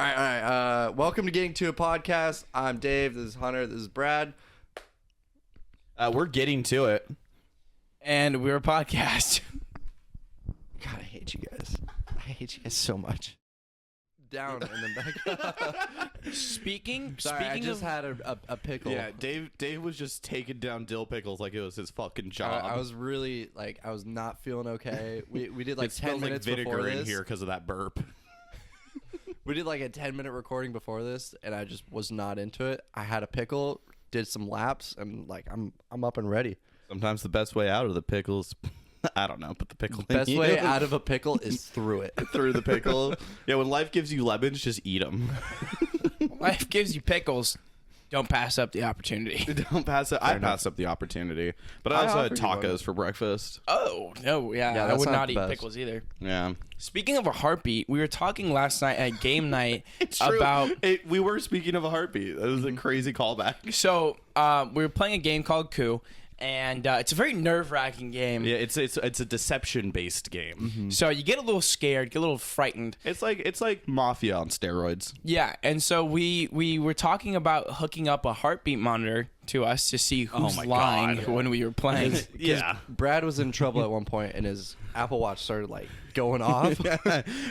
right. Welcome to Getting to a Podcast. I'm Dave. This is Hunter. This is Brad. We're getting to it. And we're a podcast. God, I hate you guys. I hate you guys so much. Down and then back up. Speaking I just of, had a pickle. Yeah, Dave was just taking down dill pickles like it was his fucking job. I was really, I was not feeling okay. We did, it 10 minutes like before vinegar this. in here because of that burp. We did, a 10-minute recording before this, and I just was not into it. I had a pickle, did some laps, and, I'm up and ready. Sometimes the best way out of the pickles, I don't know, put the pickle in Best you. way out of a pickle is through it. Through the pickle. Yeah, when life gives you lemons, just eat them. life gives you pickles. Don't pass up the opportunity. Don't pass it. I passed up the opportunity, but I also had tacos for breakfast. Oh, no, yeah I that's would not not the eat best. pickles either. Yeah, Speaking of a heartbeat, we were talking last night at game night it's true. about... We were speaking of a heartbeat. That was a crazy callback. So, we were playing a game called Coup, and it's a very nerve-wracking game. Yeah, it's a deception-based game. Mm-hmm. So you get a little scared, get a little frightened. It's like Mafia on steroids. Yeah, and so we were talking about hooking up a heartbeat monitor to us to see who's my lying God. when we were playing. Yeah. Brad was in trouble at one point, and his Apple Watch started going off.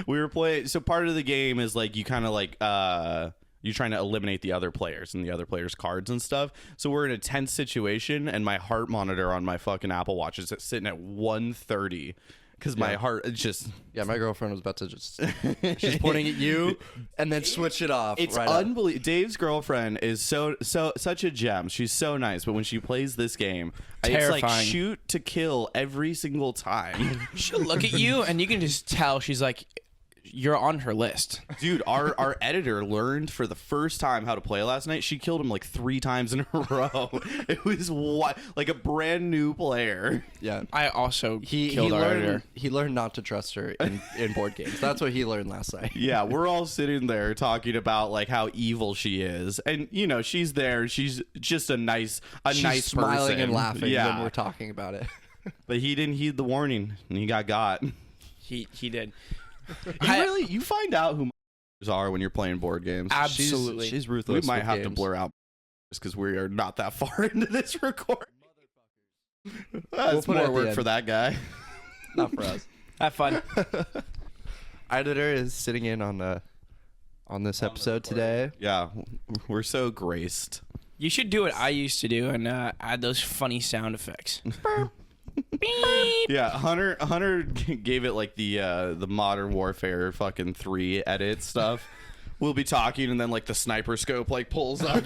We were playing. So part of the game is you kind of you're trying to eliminate the other players and the other players' cards and stuff. So we're in a tense situation, and my heart monitor on my fucking Apple Watch is sitting at 130 because my heart is just. Yeah, my girlfriend was about to she's pointing at you and then switch it off. It's right unbelievable. Dave's girlfriend is such a gem. She's so nice, but when she plays this game, it's like Terrifying. shoot to kill every single time. She'll look at you, and you can just tell she's like, you're on her list. Dude, our editor learned for the first time how to play last night. She killed him 3 times in a row. It was like a brand new player. Yeah. I also He killed our learned editor. he learned not to trust her in board games. That's what he learned last night. Yeah, we're all sitting there talking about how evil she is, and she's there. She's just a nice smiling person. and laughing Yeah, when we're talking about it. but he didn't heed the warning, and he got. He did. You find out who are when you're playing board games. Absolutely. She's ruthless. We might with have to games. blur out just because we are not that far into this recording. That's put it at more the work end. for that guy. Not for us. Have fun. Editor is sitting in on this episode today. Yeah, we're so graced. You should do what I used to do and add those funny sound effects. Beep. Yeah, Hunter gave it the Modern Warfare fucking 3 edit stuff. We'll be talking and then the sniper scope pulls up.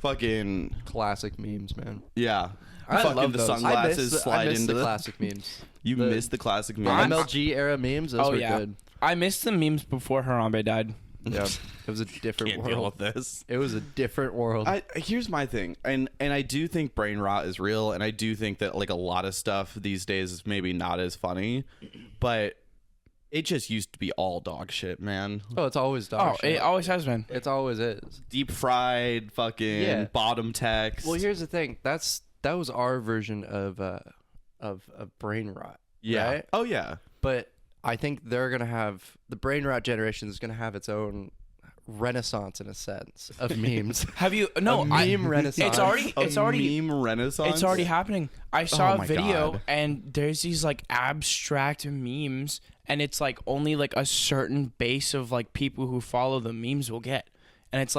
fucking Classic memes, man. yeah. I fucking love the those. sunglasses I slide miss into the the classic memes. You the- missed the classic The memes. MLG era memes. Those Oh were yeah, good. I missed the memes before Harambe died. Yeah, it was a different Can't deal world. with this. It was a different world. Here's my thing, and I do think brain rot is real, and I do think that a lot of stuff these days is maybe not as funny, but it just used to be all dog shit, man. Oh, it's always dog Oh, shit. it always has been. It's always is. Deep fried, fucking Yeah. bottom text. Well, here's the thing. That was our version of brain rot. yeah. Right? Oh yeah. But I think they're gonna have the brain rot generation is gonna have its own renaissance in a sense of memes. Have you? No, A meme renaissance. It's already meme renaissance. It's already happening. I saw Oh a my video God. and there's these abstract memes and it's only a certain base of people who follow the memes will get. And it's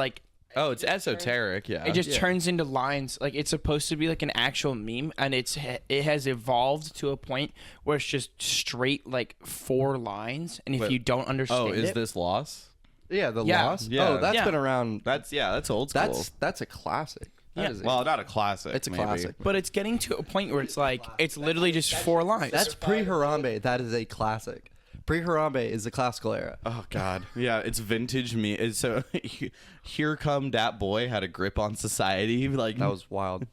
Oh, it's esoteric. Yeah. it just turns into lines. It's supposed to be an actual meme and it has evolved to a point where it's just straight 4 lines and if Wait. you don't understand Oh, is it, this loss? Yeah, the Yeah. loss. Yeah. Oh, that's Yeah. been around. That's old school. That's a classic. That Yeah. is Well, not a classic. it's a maybe. classic. but it's getting to a point where it's it's literally just 4 lines. That's pre-Harambe. That is a classic. Pre-Harambe is the classical era. Oh God, yeah, it's vintage me. It's so here come that boy had a grip on society. That was wild.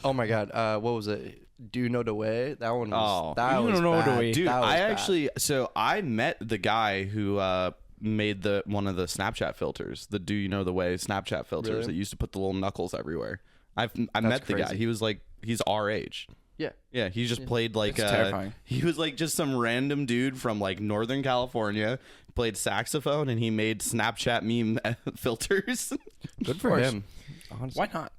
Oh my God. What was it? Do you know the way? That one was. Oh. That You was don't know the bad. way. dude. That was I bad. actually I met the guy who made one of the Snapchat filters, the "Do You Know the Way" Snapchat filters Really? that used to put the little knuckles everywhere. I met the guy. crazy. He was he's our age. Yeah, he just played like It's terrifying. he was like just some random dude from like Northern California, played saxophone, and he made Snapchat meme filters. Good for him. Honestly. Why not?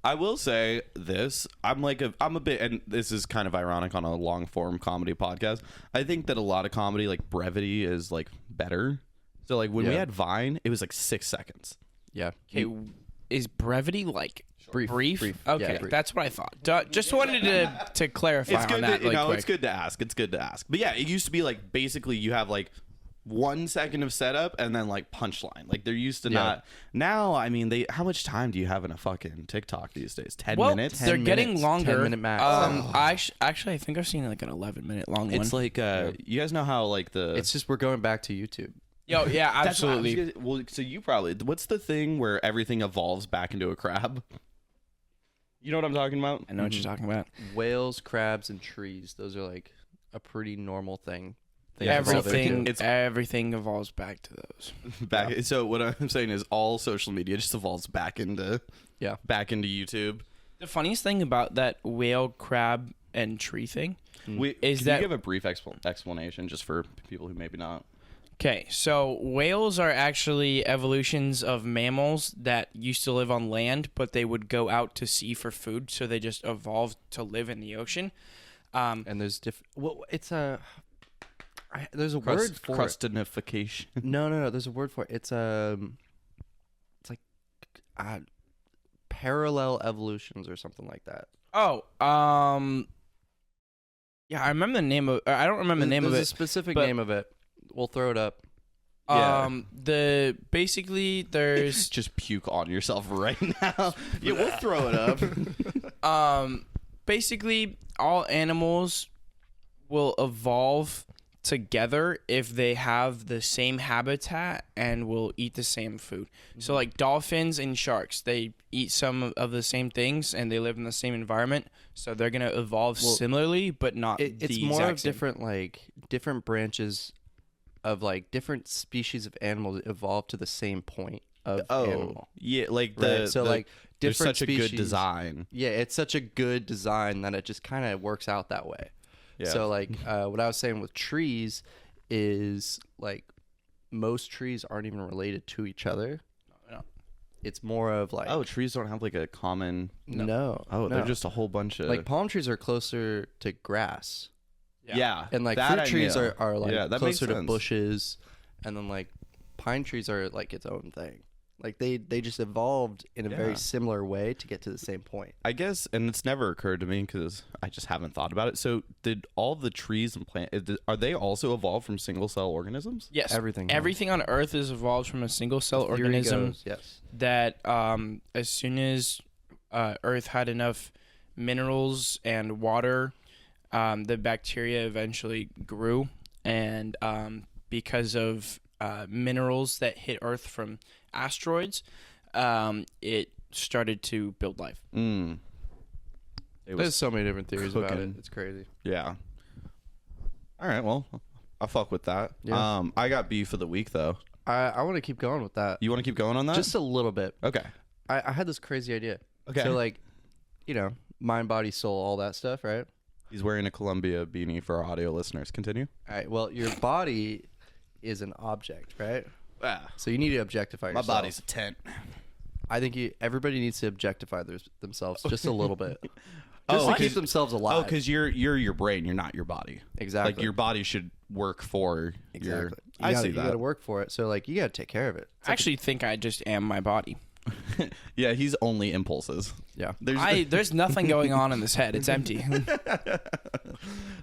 I will say this. I'm a bit, and this is kind of ironic on a long form comedy podcast. I think that a lot of comedy, like brevity, is like better. So like when we had Vine, it was like 6 seconds. Yeah. Okay, is brevity like brief? Brief. Okay, Yeah, brief. that's what I thought. Just wanted to clarify It's good on that. to, Quick. it's good to ask. It's good to ask. But yeah, it used to be like basically you have like 1 second of setup and then like punchline. Like they're used to not. Now, I mean, how much time do you have in a fucking TikTok these days? 10 minutes? They're 10 getting minutes, longer. 10-minute max. I think I've seen like an 11-minute long one. It's like you guys know how like the It's just we're going back to YouTube. Yo, yeah, That's what I was absolutely. well, so you probably what's the thing where everything evolves back into a crab? You know what I'm talking about? I know what you're talking about. Whales, crabs, and trees. Those are like a pretty normal thing. Everything evolves back to those. Back. So what I'm saying is all social media just evolves back into YouTube. The funniest thing about that whale, crab, and tree thing Can that you give a brief explanation just for people who maybe not? Okay, so whales are actually evolutions of mammals that used to live on land, but they would go out to sea for food, so they just evolved to live in the ocean. And there's it's a there's a word for it. Crustinification. No. There's a word for it. It's like parallel evolutions or something like that. Oh, yeah, I remember the name of. I don't remember the name of There's it. a specific but- name of it. We'll throw it up. There's Just puke on yourself right now. Yeah, we'll throw it up. basically all animals will evolve together if they have the same habitat and will eat the same food. So like dolphins and sharks, they eat some of the same things and they live in the same environment, so they're going to evolve similarly but not It's the more exact of same. different branches of like different species of animals evolve to the same point of animal. Yeah, like Right? So like there's different such a good species- design. Yeah, it's such a good design that it just kind of works out that way. Yeah. So like what I was saying with trees is like most trees aren't even related to each other. No. It's more of like trees don't have like a common. no. They're just a whole bunch of like palm trees are closer to grass. Yeah, And like that fruit I trees knew. are like Yeah, that makes closer to sense. bushes, and then like pine trees are like its own thing. Like they just evolved in a Yeah. very similar way to get to the same point. I guess, and it's never occurred to me because I just haven't thought about it. So, did all the trees and plants are they also evolved from single cell organisms? Yes, Everything on Earth is evolved from a single cell Theory organism. goes, yes. That as soon as Earth had enough minerals and water, the bacteria eventually grew, and because of minerals that hit Earth from asteroids, it started to build life. It There's was, so many different theories about it. cooking. It's crazy. yeah. All right, well, I'll fuck with that. Yeah. I got beef of the week though. I want to keep going with that. You want to keep going on that? Just a little bit. okay. I had this crazy idea. Okay. So like, mind, body, soul, all that stuff, right? He's wearing a Columbia beanie for our audio listeners. Continue. All right. Well, your body is an object, right? So you need to objectify My yourself. body's a tent. I think everybody needs to objectify themselves just a little bit. Just to keep themselves alive. Oh, because you're your brain. You're not your body. Exactly. Like your body should work for your. You I gotta, see you that. got to work for it. So like, you got to take care of it. I actually think I just am my body. Yeah, he's only impulses. Yeah. There's nothing going on in this head. It's empty.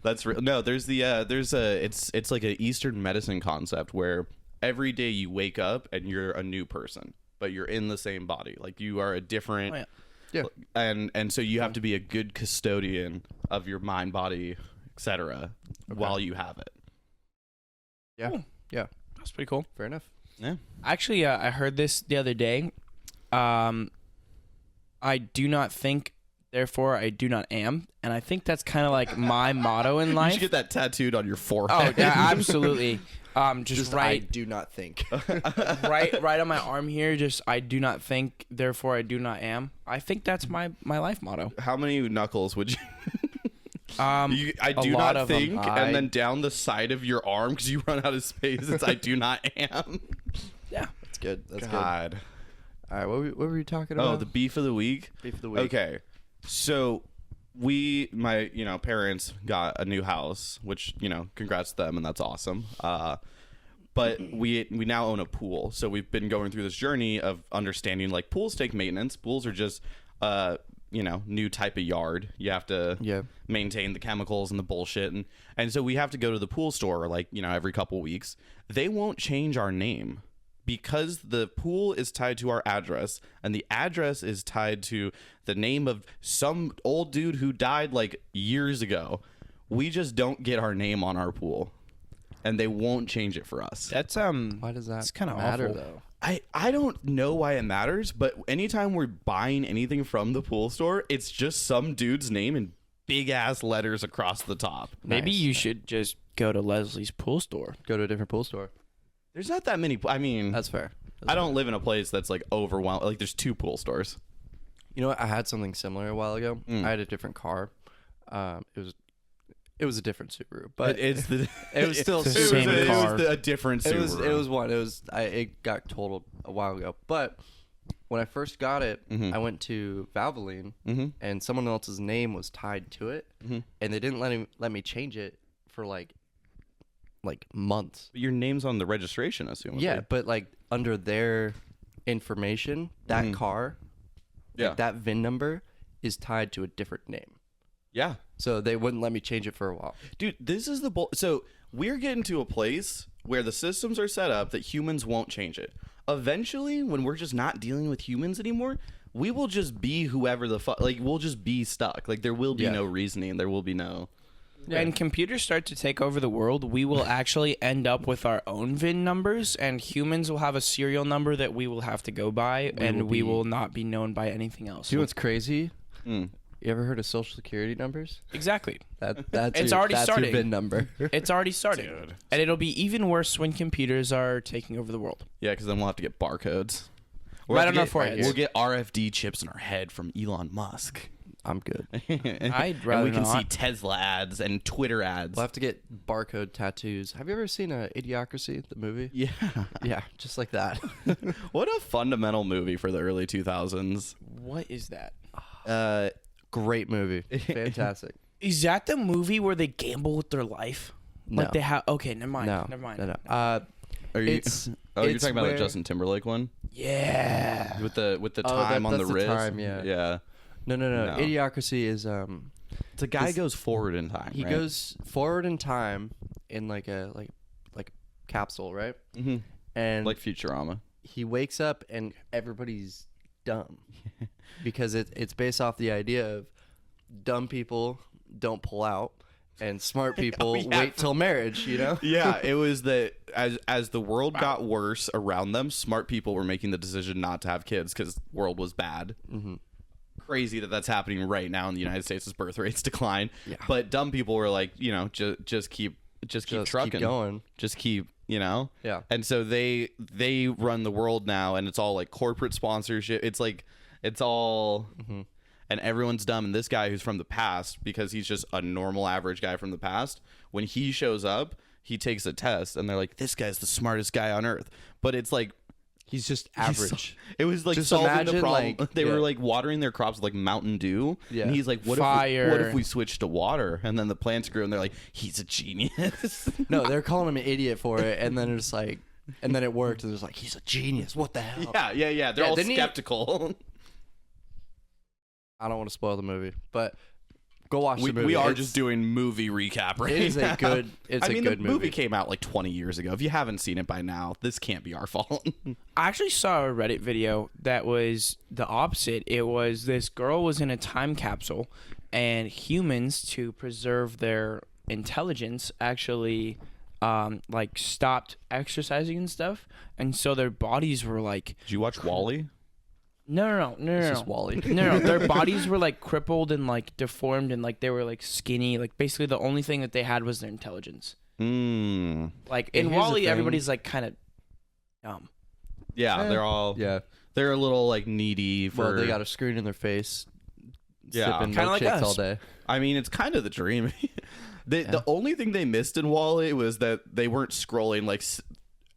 That's real. No, there's it's like an Eastern medicine concept where every day you wake up and you're a new person, but you're in the same body. Like you are a different. Oh, yeah. Yeah. And so you have to be a good custodian of your mind, body, etc. while you have it. Yeah. Cool. Yeah. That's pretty cool. Fair enough. Yeah. Actually, I heard this the other day. I do not think, therefore I do not am, and I think that's kind of like my motto in You life. should get that tattooed on your forehead. Oh, yeah, absolutely. Just I right, do not think. right on my arm here. Just I do not think, therefore I do not am. I think that's my life motto. How many knuckles would you? I do lot not of 'em. think, and then down the side of your arm because you run out of space. It's I do not am. Yeah. That's good. That's good. God. All right, what were you talking about? Oh, the beef of the week. beef of the week. Okay, so my parents got a new house, which congrats to them, and that's awesome. But we now own a pool, so we've been going through this journey of understanding like pools take maintenance. Pools are just new type of yard. You have to maintain the chemicals and the bullshit, and so we have to go to the pool store like every couple weeks. They won't change our name because the pool is tied to our address, and the address is tied to the name of some old dude who died like years ago. We just don't get our name on our pool, and they won't change it for us. That's Why does that it's kind of matter awful. though? I don't know why it matters, but anytime we're buying anything from the pool store, it's just some dude's name in big ass letters across the top. Maybe Nice. you should just go to Leslie's pool store. Go to a different pool store. There's not that many. I mean, That's fair. I don't live in a place that's like overwhelmed. Like there's 2 pool stores. You know what? I had something similar a while ago. I had a different car. It was a different Subaru, but it's the it was still the Subaru. same it car. was a different Subaru. It was one. It got totaled a while ago. But when I first got it, I went to Valvoline, and someone else's name was tied to it, and they didn't let me change it for like months. Your name's on the registration, assumably. Yeah, but like under their information, that car, like, that VIN number is tied to a different name. Yeah. So they wouldn't let me change it for a while. Dude, this is the so we're getting to a place where the systems are set up that humans won't change it. Eventually, when we're just not dealing with humans anymore, we will just be whoever the fuck. Like we'll just be stuck. Like there will be no reasoning. There will be no. And computers start to take over the world, we will actually end up with our own VIN numbers, and humans will have a serial number that we will have to go by, we will not be known by anything else. Do you know what's crazy? You ever heard of Social Security numbers? Exactly. That's It's your, already that's starting. your VIN number. It's already started. Dude. And it'll be even worse when computers are taking over the world. Yeah, because then we'll have to get barcodes. Right have on to our get- foreheads. We'll get RFD chips in our head from Elon Musk. I'm good. I'd and rather we can see not. Tesla ads and Twitter ads. We'll have to get barcode tattoos. Have you ever seen Idiocracy, the movie? Yeah. Yeah, just like that. What a fundamental movie for the early 2000s. What is that? Great movie. Fantastic. Is that the movie where they gamble with their life? No. Like they have. Okay, never mind. No. Never mind. No. Are you? It's- you're it's talking about the where- Justin Timberlake one Yeah. with the Oh, time on that's the the wrist. time, yeah. Yeah. No. No. Idiocracy is It's a guy This- goes forward in time. he right? goes forward in time in like a capsule, right? Mm-hmm. And Like Futurama. he wakes up and everybody's dumb because it's based off the idea of dumb people don't pull out and smart people wait till marriage, you know? Yeah, it was that as the world got worse around them, smart people were making the decision not to have kids because the world was bad. Mm-hmm. Crazy that that's happening right now in the United States as birth rates decline. Yeah. But dumb people were like, just keep trucking, keep going. just keep, Yeah. And so they run the world now, and it's all like corporate sponsorship. It's like it's all. Mm-hmm. And everyone's dumb. And this guy who's from the past, because he's just a normal average guy from the past, when he shows up, he takes a test and they're like, this guy's the smartest guy on earth. But it's like, He's just average. it was like Just solving the imagine, problem. like, They yeah. were like watering their crops with like Mountain Dew. Yeah. And he's like, what Fire. if we switch to water? And then the plants grew and they're like, he's a genius. No, they're calling him an idiot for it, and then it's like, and then it worked, and it's like, he's a genius. What the hell? Yeah. They're all didn't he- skeptical. I don't want to spoil the movie, but go watch the movie. We are It's- just doing movie recap right It is a now. good. It's a the good movie came out like 20 years ago. If you haven't seen it by now, this can't be our fault. I actually saw a Reddit video that was the opposite. It was this girl was in a time capsule, and humans, to preserve their intelligence, actually stopped exercising and stuff, and so their bodies were like Did you watch Wall-E? no. just Wall-E. No, their bodies were like crippled and like deformed, and like they were like skinny. Like basically the only thing that they had was their intelligence. Like in here's the Wall-E, thing. everybody's like kind of dumb. Yeah, they're all Yeah. they're a little like needy for Well, they got a screen in their face Yeah. sipping Kinda like milkshakes us. all day. I mean, it's kind of the dream. The only thing they missed in Wally was that they weren't scrolling like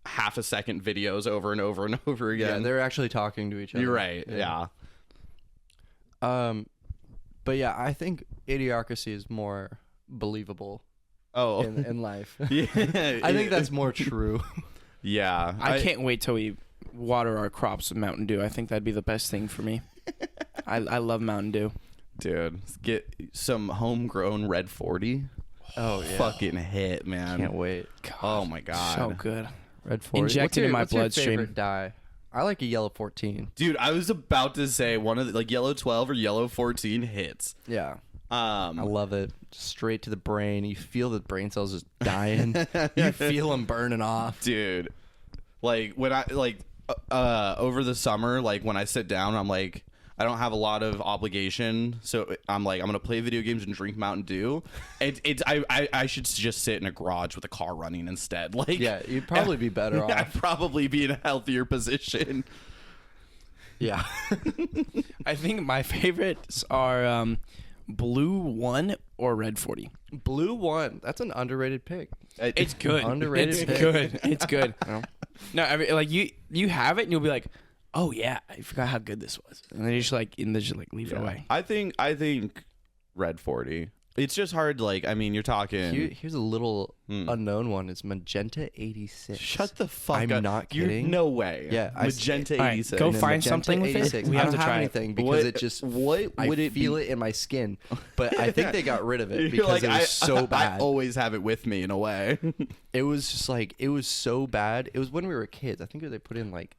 half a second videos over and over and over Yeah, again. they're actually talking to each other. You're right. Yeah. But yeah, I think Idiocracy is more believable Oh. in life. Yeah. I think that's more true. Yeah. I can't wait till we water our crops with Mountain Dew. I think that'd be the best thing for me. I love Mountain Dew. Dude, get some homegrown Red-40. Oh yeah, Fucking hit, man. can't wait. Oh my god. So good. Red-40. Injected in my what's your bloodstream. favorite dye? I like a yellow 14. Dude, I was about to say one of the, like yellow 12 or yellow 14 hits. Yeah, I love it. Straight to the brain. You feel the brain cells just dying. You feel them burning off. Dude, like when I over the summer, like when I sit down, I'm like, I don't have a lot of obligation, so I'm like, I'm gonna play video games and drink Mountain Dew. I should just sit in a garage with a car running instead. Like, Yeah, you'd probably be better I'd off. probably be in a healthier position. Yeah. I think my favorites are Blue 1 or Red-40. Blue 1. That's an underrated pick. It's good. Underrated It's pick. good. It's good. No, I mean, like you have it and you'll be like, oh yeah, I forgot how good this was, and then you just like leave it away. I think Red-40. It's just hard. Like, I mean, you're talking. Here's a little unknown one. It's Magenta 86. Shut the fuck I'm up. not You're, kidding. no way. Yeah, Magenta All right, 86. go And then find Magenta something with it. 86. We I have don't to have try it. anything because it just what would I it feel be? it in my skin. But I think they got rid of it You're because like, it was so bad. I always have it with me in a way. It was just like it was so bad. It was when we were kids. I think they put in like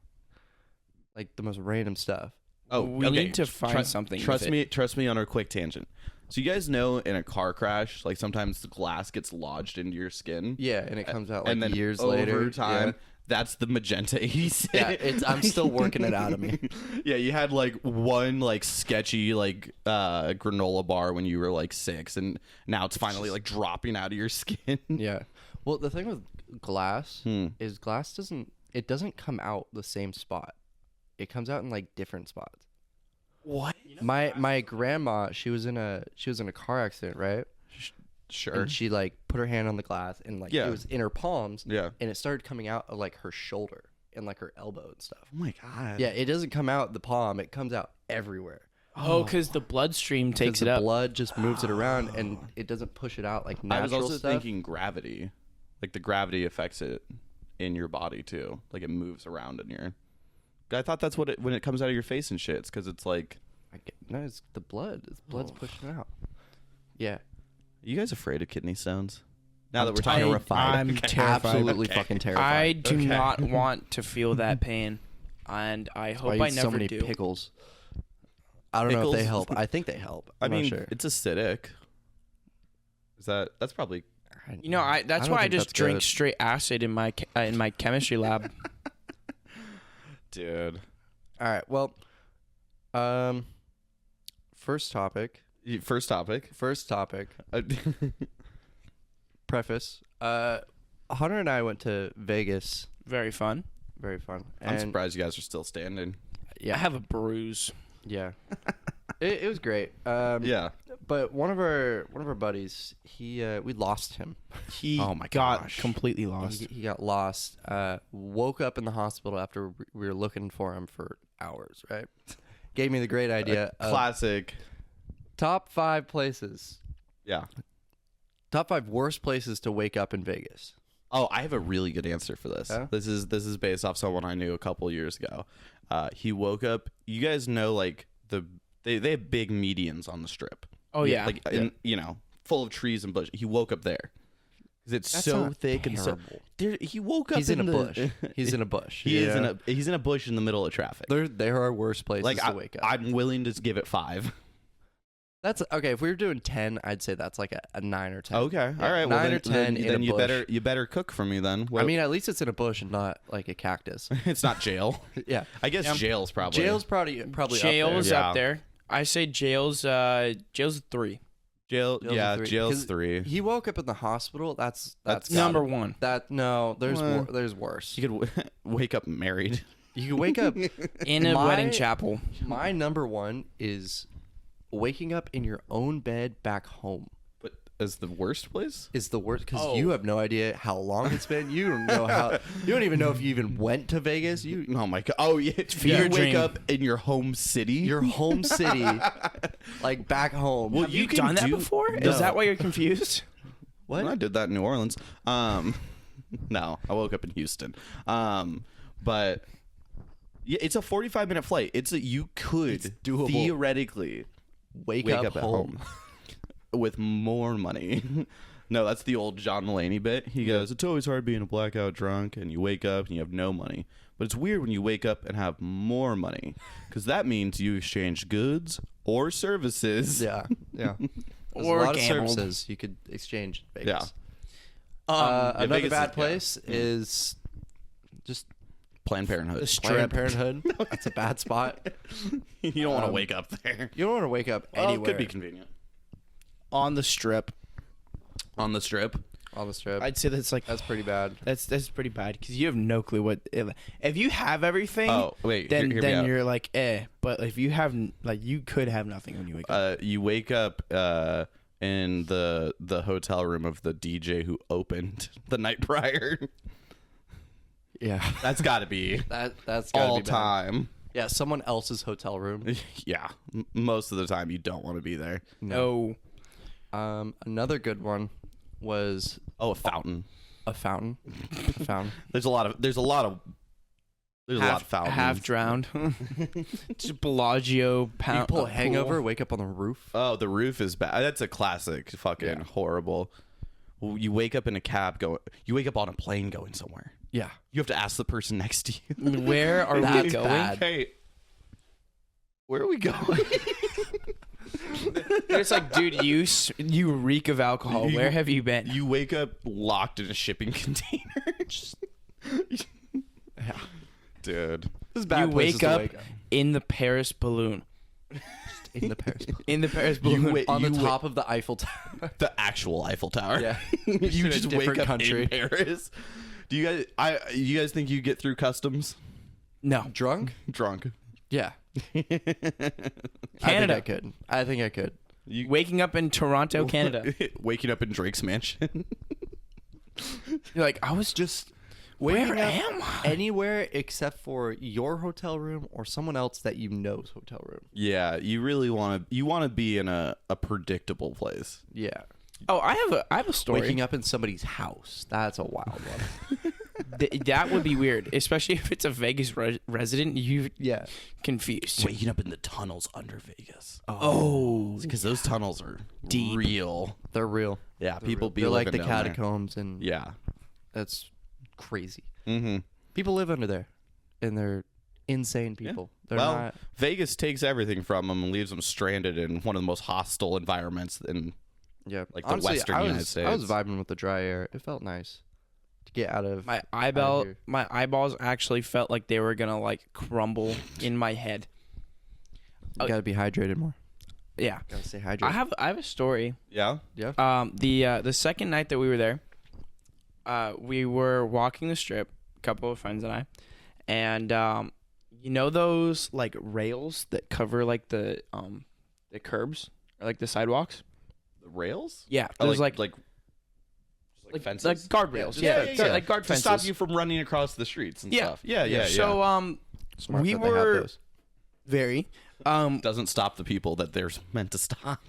the most random stuff. Oh, We okay. need to find something with Trust it. me. Trust me on a quick tangent. So you guys know, in a car crash, like sometimes the glass gets lodged into your skin. Yeah, and it comes out like and then years over later. time, that's the Magenta 86. Yeah, I'm still working it out of me. Yeah, you had like one like sketchy like granola bar when you were like 6, and now it's finally like dropping out of your skin. Yeah. Well, the thing with glass is glass doesn't come out the same spot. It comes out in like different spots. What? My grandma, she was in a car accident, right? Sure. And she like put her hand on the glass and like Yeah. it was in her palms. Yeah. And it started coming out of like her shoulder and like her elbow and stuff. Oh my god. Yeah, it doesn't come out the palm. It comes out everywhere. Oh, because the bloodstream takes it the up. blood just moves it around and it doesn't push it out like natural I was also stuff. thinking gravity. Like the gravity affects it in your body too. Like it moves around in your. I thought that's what when it comes out of your face and shit. It's because it's like. No, it's the blood. It's blood's pushing it out. Yeah. Are you guys afraid of kidney stones? Now that we're talking terrified. I'm terrified. Absolutely fucking terrified. I do not want to feel that pain, and I hope I I eat never so many do. pickles. I don't know if they Pickles? help. I think they help. I I'm mean, not sure. it's acidic. That's probably. You know, that's don't why I think just that's drink good. straight acid in my chemistry lab. Dude. All right. Well, first topic. First topic. Preface. Hunter and I went to Vegas. Very fun. Very fun. I'm And surprised you guys are still standing. yeah, I have a bruise. yeah. It was great. Yeah. But one of our buddies, we lost him. He Oh my got gosh. completely lost. He got lost. Woke up in the hospital after we were looking for him for hours. Right. Gave me the great idea. of Classic. top 5 places. Yeah. Top 5 worst places to wake up in Vegas. Oh, I have a really good answer for this. Yeah? This is based off someone I knew a couple years ago. He woke up. You guys know, like they have big medians on the strip. Oh yeah. Like full of trees and bush. He woke up there because it's That's so not thick and so. terrible. He woke up. He's in a the- bush. He's in a bush. He's in a bush in the middle of traffic. There are worse places Like to wake up. I'm willing to give it 5. That's okay. If we were doing 10, I'd say that's like a 9 or 10. Okay, Yeah, all right. 9 or 10 in a you bush. better cook for me then. I mean, at least it's in a bush and not like a cactus. it's not jail. Yeah, I guess Yeah. jail's probably. jail's probably jail's Yeah. up there. I say jail's 3. jail. Jail's Yeah, a 3. jail's 'Cause 3. He woke up in the hospital. That's Number 1. That no, there's Well, there's worse. You could wake up married. You can wake up. In a My- wedding chapel. My number 1 is waking up in your own bed back home. But is the worst place? Is the worst because you have no idea how long it's been. You don't know how. You don't even know if you even went to Vegas. Oh my god! Oh yeah, you wake up in your home city. Your home city, like back home. Well, you done that before? No. Is that why you're confused? What? Well, I did that in New Orleans. No, I woke up in Houston. But yeah, it's a 45-minute flight. You could theoretically wake up at home with more money. No, that's the old John Mulaney bit. He goes, "It's always hard being a blackout drunk, and you wake up and you have no money. But it's weird when you wake up and have more money, because that means you exchange goods or services." Yeah. There's Or a lot gambled. of services you could exchange in Vegas. Yeah. Another Vegas bad is- place is just Planned Parenthood. Planned Parenthood. That's a bad spot. You don't want to wake up there. You don't want to wake up Well, anywhere. it could be convenient. On the Strip. On the Strip. On the Strip. I'd say that's like That's pretty bad. that's pretty bad because you have no clue what if you have everything. Oh, wait, then hear me out. you're like But if you have you could have nothing when you wake up. You wake up in the hotel room of the DJ who opened the night prior. Yeah. That's got to be That's gotta all be bad. time. Yeah, someone else's hotel room. Yeah, most of the time you don't want to be there. No. Another good one was Oh, a fountain. a fountain. There's a lot of fountains. Half drowned. Just Bellagio pound. You pull a hangover, pool. wake up on the roof. Oh, the roof is bad. That's a classic. Fucking horrible. Well, you wake up in a cab you wake up on a plane going somewhere. Yeah. You have to ask the person next to you. Where are we That's going? bad. Hey, where are we going? It's like, dude, you reek of alcohol. Where have you been? You wake up locked in a shipping container. Yeah. Dude. This is bad You places wake to up wake up. in the Paris balloon. In the Paris. In the Paris balloon. On the top of the Eiffel Tower. The actual Eiffel Tower. Yeah. You in a just wake different up country. in Paris. Do you guys think you get through customs No. Drunk? drunk? Yeah. Canada. I think I could. You Waking up in Toronto, Canada. waking up in Drake's mansion. You're like, I was just. Where Waking up am I? Anywhere except for your hotel room or someone else that you know's hotel room. Yeah, you really want to be in a predictable place. Yeah. Oh, I have a story. Waking up in somebody's house. That's a wild one. That would be weird, especially if it's a Vegas resident. You Yeah. confused. Waking up in the tunnels under Vegas. Oh, Because those tunnels are Deep. real. They're real. Yeah, people be They're like living the down there. catacombs, and Yeah. that's crazy. Mm-hmm. People live under there, and they're insane people. They're Well, not. Vegas takes everything from them and leaves them stranded in one of the most hostile environments in Yeah, like the honestly, Western I was, United States. I was vibing with the dry air. It felt nice to get out of my here. eyeballs actually felt like they were gonna like crumble in my head. You gotta be hydrated more. Yeah, Gotta stay hydrated. I have a story. Yeah. Yeah. The second night that we were there, we were walking the Strip, a couple of friends and I, and you know those like rails that cover like the curbs or like the sidewalks. The rails? Yeah, Oh, there's like fences? like guardrails. Yeah, Yeah, like guard to fences. stop you from running across the streets and Yeah. stuff. Yeah. So Smart we that they have were those. very doesn't stop the people that they're meant to stop.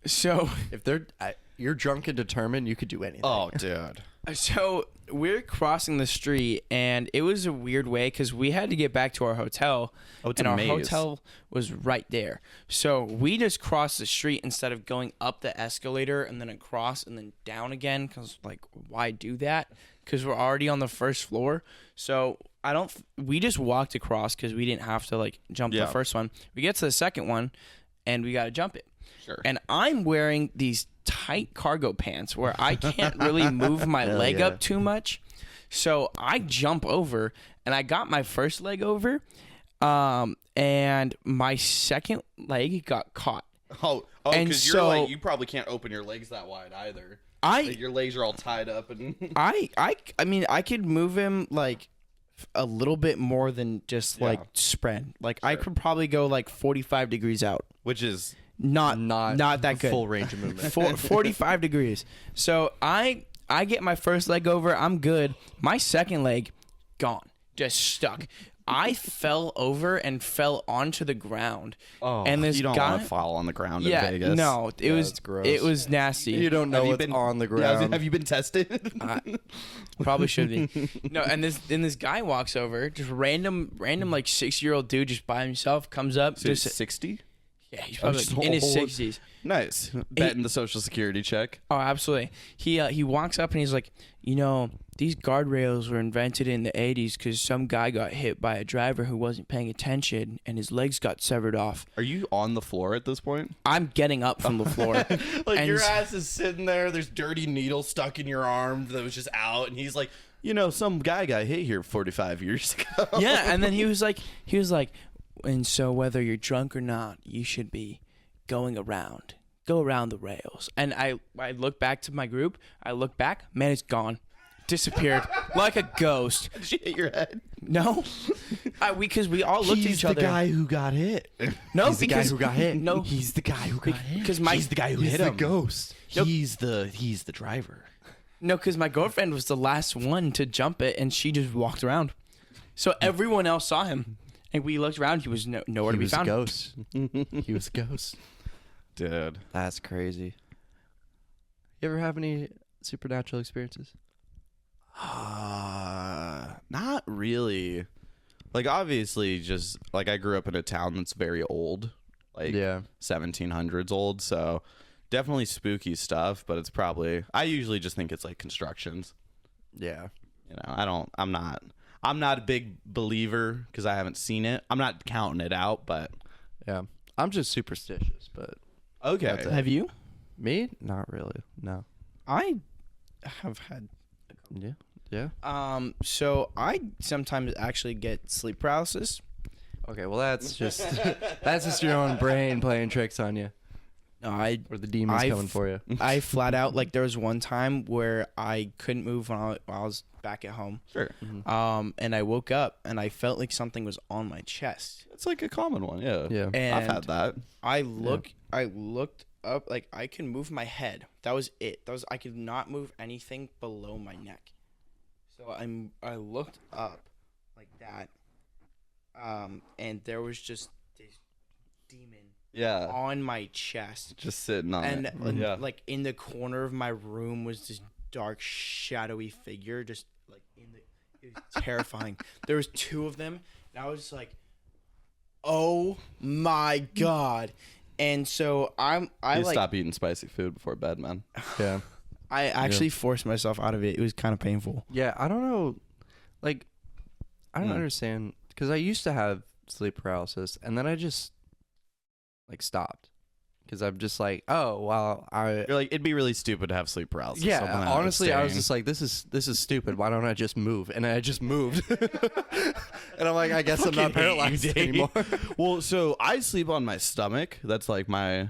so If they're you're drunk and determined, you could do anything. Oh, dude. So we're crossing the street, and it was a weird way because we had to get back to our hotel, Oh, it's and a our maze. hotel was right there. So we just crossed the street instead of going up the escalator and then across and then down again. Because like, why do that? Because we're already on the first floor. So we just walked across because we didn't have to like jump Yeah. the first one. We get to the second one, and we got to jump it. Sure. And I'm wearing these tight cargo pants where I can't really move my leg yeah. up too much. So I jump over, and I got my first leg over, and my second leg got caught. Oh, And because you're so- like, you probably can't open your legs that wide either. Like, your legs are all tied up and I mean, I could move him like a little bit more than just like spread. Like I could probably go like 45 degrees out. which is not that good. Full range of movement. 45 degrees. So I get my first leg over. I'm good. My second leg, gone. Just stuck. I fell over and fell onto the ground. Oh, and this you don't guy, want to fall on the ground in yeah, Vegas. no, it was gross. It was nasty. You don't know what's on the ground. Have you been tested? Probably should be. No, and this guy walks over, just random like 6-year-old dude just by himself comes up. So just 60? Yeah, he's probably like in his 60s. Nice. Betting the social security check. Oh, absolutely. He walks up and he's like, these guardrails were invented in the 80s because some guy got hit by a driver who wasn't paying attention and his legs got severed off. Are you on the floor at this point? I'm getting up from the floor. Like and your ass is sitting there. There's dirty needle stuck in your arm that was just out, and he's like, some guy got hit here 45 years ago. Yeah, and then he was like, and so whether you're drunk or not, you should be go around the rails. And I look back to my group. I look back, man, it's gone. Disappeared like a ghost. Did you hit your head? No, because we all looked at each other. He's the guy who got hit. No, He's the guy who got hit. No, he's the guy who got hit. Because he's the guy who hit him. The ghost. Nope. He's the driver. No, because my girlfriend was the last one to jump it, and she just walked around. So everyone else saw him, and we looked around. He was nowhere to be found. He was a ghost. He was a ghost. Dude, that's crazy. You ever have any supernatural experiences? Not really. Like, obviously, just like I grew up in a town that's very old, like 1700s old, so definitely spooky stuff. But it's probably, I usually just think it's like constructions. Yeah, I'm not a big believer because I haven't seen it. I'm not counting it out, but yeah, I'm just superstitious. But okay, have you? Me? Not really. No. I have had. Yeah. So I sometimes actually get sleep paralysis. Okay, well that's just your own brain playing tricks on you. No, or the demons coming for you. I flat out, like, there was one time where I couldn't move when I was back at home. Sure. Mm-hmm. And I woke up and I felt like something was on my chest. It's like a common one, yeah. Yeah. And I've had that. I looked up, like, I can move my head. That was it. I could not move anything below my neck. So I looked up like that, and there was just this demon on my chest, just sitting on it. And like in the corner of my room was this dark, shadowy figure, just like it was terrifying. There was 2 of them, and I was just like, "Oh my god!" And so I stop eating spicy food before bed, man. Yeah. I actually forced myself out of it. It was kind of painful. Yeah, I don't know. Like, I don't understand. Because I used to have sleep paralysis, and then I just, like, stopped. Because I'm just like, oh, well, You're like, it'd be really stupid to have sleep paralysis. Yeah, honestly, I was just like, this is stupid. Why don't I just move? And I just moved. And I'm like, I guess I'm not paralyzed anymore. Well, so I sleep on my stomach. That's like my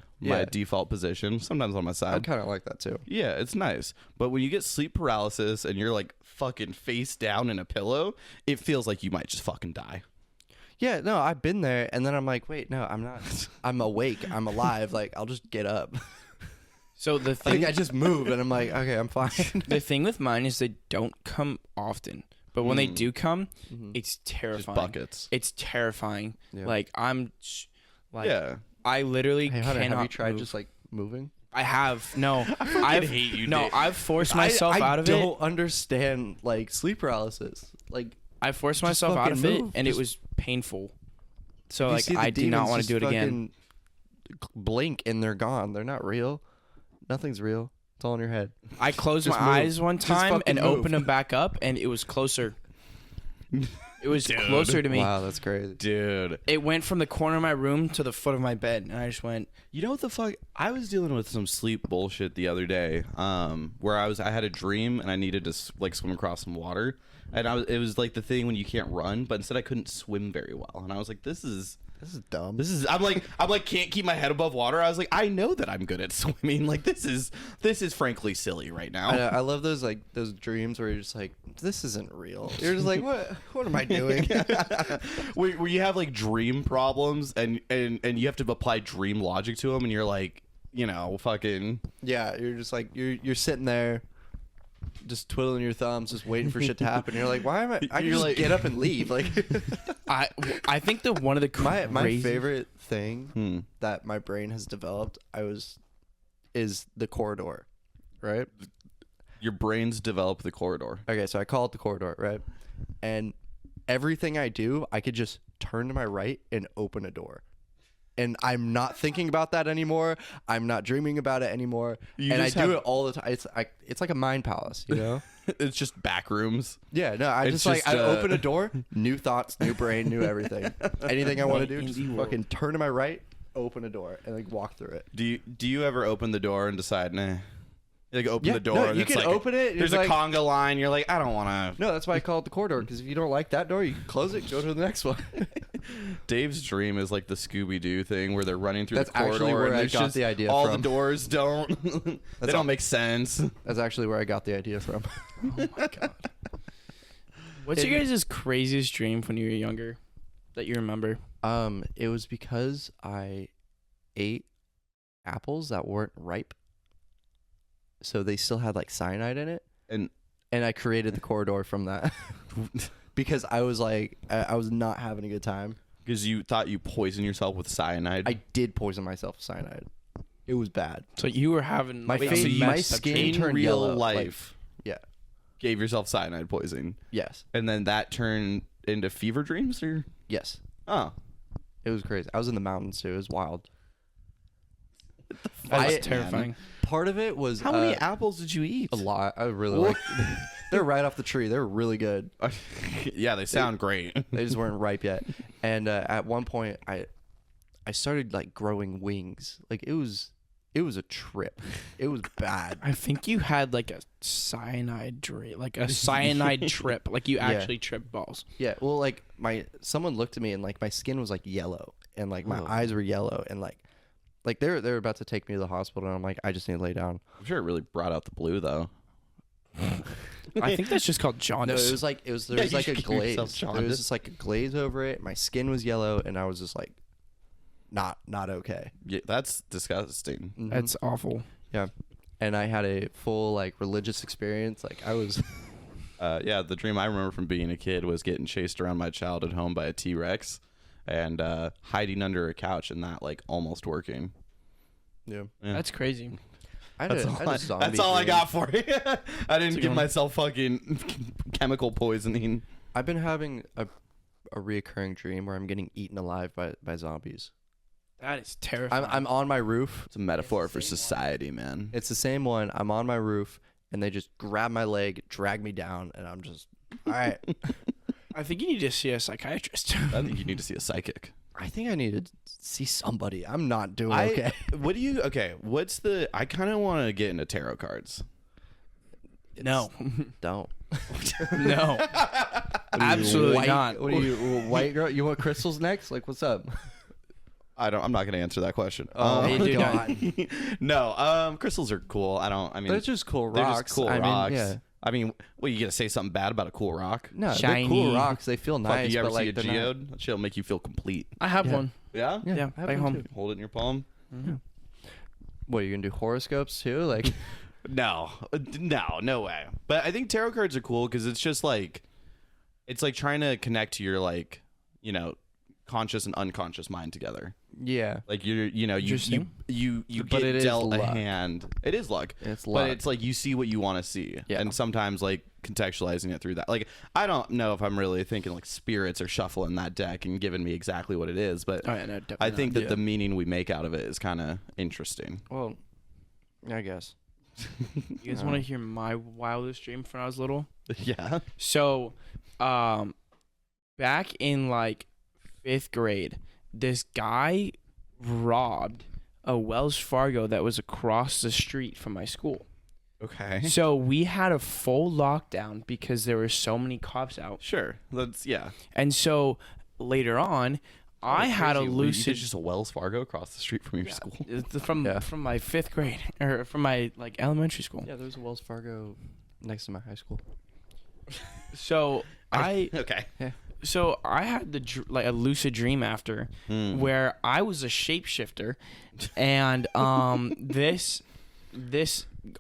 default position. Sometimes on my side. I kind of like that too. Yeah, it's nice. But when you get sleep paralysis and you're like fucking face down in a pillow, it feels like you might just fucking die. Yeah, no, I've been there, and then I'm like, wait, no, I'm not. I'm awake. I'm alive. Like, I'll just get up. So the thing, I just moved, and I'm like, okay, I'm fine. The thing with mine is they don't come often, but when they do come, it's terrifying. Just buckets. It's terrifying. Yeah. Like, I'm, like, Yeah. I literally Hey, Hunter, cannot have you tried move. just like moving? I have. No, I hate you, No, Dave. I've forced myself out of I it. don't understand like sleep paralysis. Like, I forced myself out of fucking it, move. and Just- it was painful. So you like, see the I do not demons want to do it just again. fucking blink and they're gone. They're not real. Nothing's real. It's all in your head. I closed Just my move. eyes one Just time fucking and move. opened them back up, and it was closer. It was closer to me. Wow, that's crazy. Dude. It went from the corner of my room to the foot of my bed, and I just went. You know what the fuck? I was dealing with some sleep bullshit the other day, where I had a dream and I needed to like swim across some water, and it was like the thing when you can't run, but instead I couldn't swim very well, and I was like, this is dumb. I'm like can't keep my head above water. I was like, I know that I'm good at swimming. Like this is frankly silly right now. I love those dreams where you're just like this isn't real. You're just like, what am I doing? Where you have like dream problems and you have to apply dream logic to them, and you're like, fucking. Yeah, you're just like, you're sitting there just twiddling your thumbs, just waiting for shit to happen. You're like, why am I can just like get up and leave. Like, I think that one of the my favorite thing that my brain has developed is the corridor, right? Your brains develop the corridor. Okay, so I call it the corridor, right? And everything I do, I could just turn to my right and open a door. And I'm not thinking about that anymore. I'm not dreaming about it anymore. I do it all the time. It's like a mind palace, It's just back rooms. Yeah, no, I open a door, new thoughts, new brain, new everything. Anything I want to do, just fucking turn to my right, open a door, and like walk through it. Do you ever open the door and decide, nah? You like open the door. No, and you it's can like, open it. There's a conga line. You're like, I don't want to. No, that's why I call it the corridor. Because if you don't like that door, you can close it, go to the next one. Dave's dream is like the Scooby Doo thing where they're running through that's the corridor. Actually where and I got the idea all from. the doors don't. They don't make sense. That's actually where I got the idea from. Oh my god. What's your guys' craziest dream when you were younger that you remember? It was because I ate apples that weren't ripe. So they still had like cyanide in it, and I created the corridor from that because I was like, I was not having a good time because you thought you poisoned yourself with cyanide. I did poison myself with cyanide. It was bad. So you were having my skin turned real yellow. Life. Yeah, gave yourself cyanide poisoning. Yes, and then that turned into fever dreams, or yes. Oh, it was crazy. I was in the mountains too. It was wild. That's terrifying. Part of it was how many apples did you eat? A lot. I really like. They're right off the tree. They're really good. Yeah, they sound great. They just weren't ripe yet. And at one point, I started like growing wings. Like it was a trip. It was bad. I think you had like a cyanide trip. Like Like you actually tripped balls. Yeah. Well, like someone looked at me and like my skin was like yellow and like my eyes were yellow and like they're about to take me to the hospital and I'm like, I just need to lay down. I'm sure it really brought out the blue though. I think that's just called jaundice. No, there was like a glaze. There was just like a glaze over it. My skin was yellow and I was just like not okay. Yeah, that's disgusting. Mm-hmm. That's awful. Yeah. And I had a full like religious experience. Like I was yeah, the dream I remember from being a kid was getting chased around my childhood home by a T-Rex and hiding under a couch and that like almost working. Yeah. That's crazy. That's all I got for you. I didn't give myself fucking chemical poisoning. I've been having a reoccurring dream where I'm getting eaten alive by zombies. That is terrifying. I'm on my roof. It's a metaphor for society, man. It's the same one. I'm on my roof and they just grab my leg, drag me down, and I'm just all right. I think you need to see a psychiatrist. I think you need to see a psychic. I think I need to see somebody. I'm not doing okay. What's the... I kind of want to get into tarot cards. No. Don't. No. Absolutely not. What are you, white girl? You want crystals next? Like, what's up? I'm not going to answer that question. Oh, my God. No, crystals are cool. They're just cool rocks. They're just cool rocks. Yeah. I mean, what, you gonna say something bad about a cool rock? No, shiny. They're cool rocks. They feel nice. Fuck, you ever but see like a geode? That shit'll make you feel complete. I have one. Yeah? Yeah, I have back one home. too. Hold it in your palm. Mm-hmm. What, you gonna do horoscopes too? Like, No, no way. But I think tarot cards are cool because it's just like, it's like trying to connect to your like, conscious and unconscious mind together. yeah. Like you But it get is dealt a luck. hand. It is luck. It's luck. But it's like you see what you want to see. Yeah. And sometimes like contextualizing it through that. Like I don't know if I'm really thinking like spirits are shuffling that deck and giving me exactly what it is, but Oh, yeah, no, definitely I think not. that the meaning we make out of it is kind of interesting. Well, I guess. You guys want to hear my wildest dream from when I was little? Yeah. So, back in like 5th grade, this guy robbed a Wells Fargo that was across the street from my school. Okay. So we had a full lockdown because there were so many cops out. Sure. Yeah. And so later on, I had a Crazy. lucid Just a Wells Fargo across the street from your school. from my 5th grade or from my like elementary school. Yeah, there was a Wells Fargo next to my high school. So okay. So I had like a lucid dream after where I was a shapeshifter, and this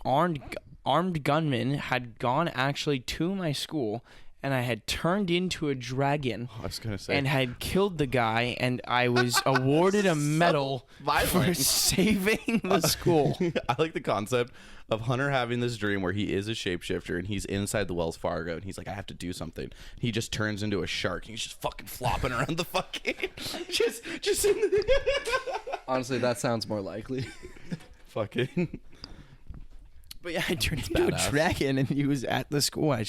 armed gunman had gone actually to my school, and I had turned into a dragon. I was gonna say. And had killed the guy, and I was awarded a medal for saving the school. I like the concept of Hunter having this dream where he is a shapeshifter and he's inside the Wells Fargo and he's like, I have to do something. He just turns into a shark and he's just fucking flopping around the fucking just in the Honestly, that sounds more likely. fucking. But yeah, I turned into a dragon, and he was at the school. I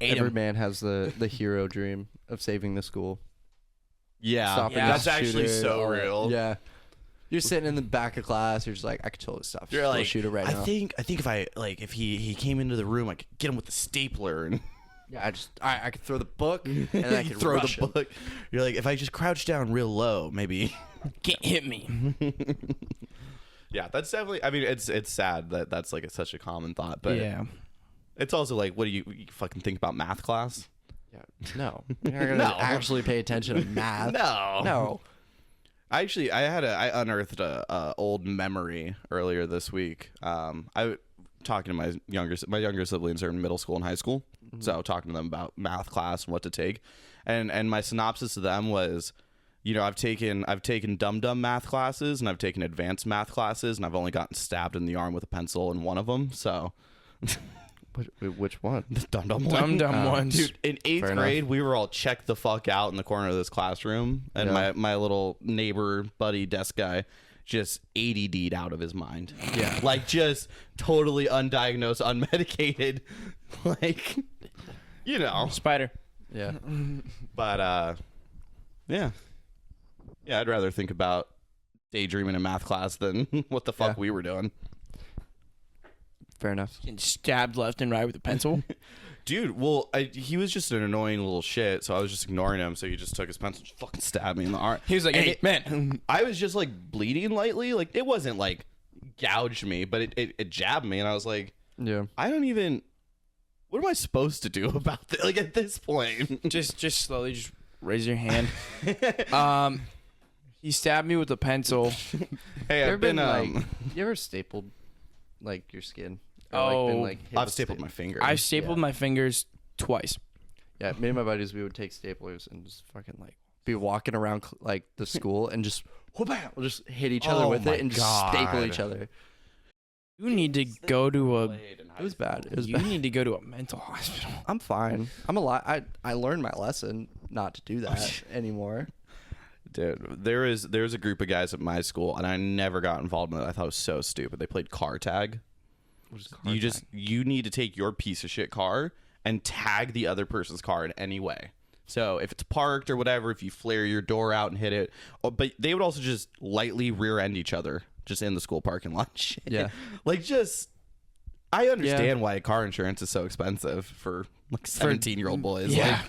ate Every him. man has the hero dream of saving the school. Yeah, Stopping that's the actually shooter, so all that. real. Yeah. You're sitting in the back of class. You're just like, I could totally stop. You're like, shoot it right now. I think if I if he came into the room, I could get him with the stapler and Yeah, I could throw the book and then I could throw rush the him. book. You're like, if I just crouch down real low, maybe. Can't hit me. Yeah, that's definitely. I mean, it's sad that that's like such a common thought, but Yeah. it's also like, what do you fucking think about math class? Yeah, no, you're not gonna No. actually pay attention to math. No. I unearthed a old memory earlier this week. I talking to my younger siblings are in middle school and high school, so talking to them about math class and what to take, and my synopsis to them was, I've taken dumb math classes and I've taken advanced math classes and I've only gotten stabbed in the arm with a pencil in one of them. So, Which one? the dumb one. Dumb ones. Dude, in 8th grade, we were all checked the fuck out in the corner of this classroom, and my little neighbor buddy desk guy just ADD'd out of his mind. Yeah. Like just totally undiagnosed, unmedicated, like, Spider. Yeah. But yeah, I'd rather think about daydreaming in math class than what the fuck we were doing. Fair enough. Getting stabbed left and right with a pencil. Dude, well, he was just an annoying little shit, so I was just ignoring him. So he just took his pencil and just fucking stabbed me in the arm. He was like, And hey, man. I was just like bleeding lightly. Like, it wasn't like gouged me, but it jabbed me, and I was like, Yeah. I don't even. What am I supposed to do about this? Like at this point, just slowly just raise your hand. He stabbed me with a pencil. hey, I've been you ever stapled like your skin? Hit I've with stapled my finger. I stapled my fingers twice. Yeah, me and my buddies, we would take staplers and just fucking like be walking around like the school and just we'll just hit each other with it and just staple each other. You need to go to a. It was bad. You need to go to a mental hospital. I'm fine. I'm a lot. I learned my lesson not to do that anymore. Dude, there's a group of guys at my school, and I never got involved in it. I thought it was so stupid. They played car tag. You need to take your piece of shit car and tag the other person's car in any way. So if it's parked or whatever, if you flare your door out and hit it, but they would also just lightly rear end each other just in the school parking lot. Shit. Yeah. Like just, I understand why car insurance is so expensive for like 17-year-old boys. Yeah.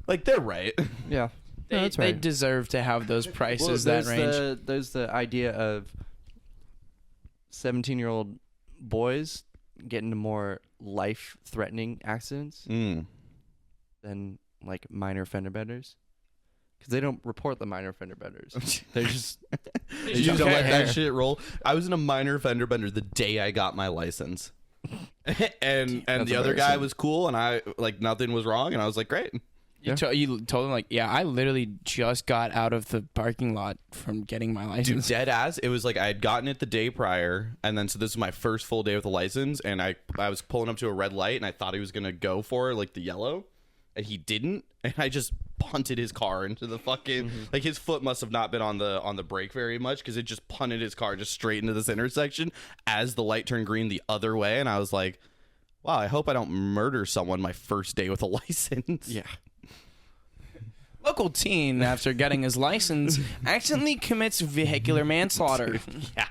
Like they're right. Yeah. They deserve to have those prices that range. There's the idea of 17-year-old boys get into more life-threatening accidents than like minor fender benders, because they don't report the minor fender benders. They just You just let that shit roll. I was in a minor fender bender the day I got my license, and the other guy was cool, and I like nothing was wrong, and I was like, great. You told him like, yeah, I literally just got out of the parking lot from getting my license. Dude, dead ass. It was like I had gotten it the day prior, and then so this was my first full day with the license, and I was pulling up to a red light, and I thought he was gonna go for like the yellow, and he didn't, and I just punted his car into the fucking like his foot must have not been on the brake very much, because it just punted his car just straight into this intersection as the light turned green the other way, and I was like, wow, I hope I don't murder someone my first day with a license. Yeah. Local teen, after getting his license, accidentally commits vehicular manslaughter. Yeah.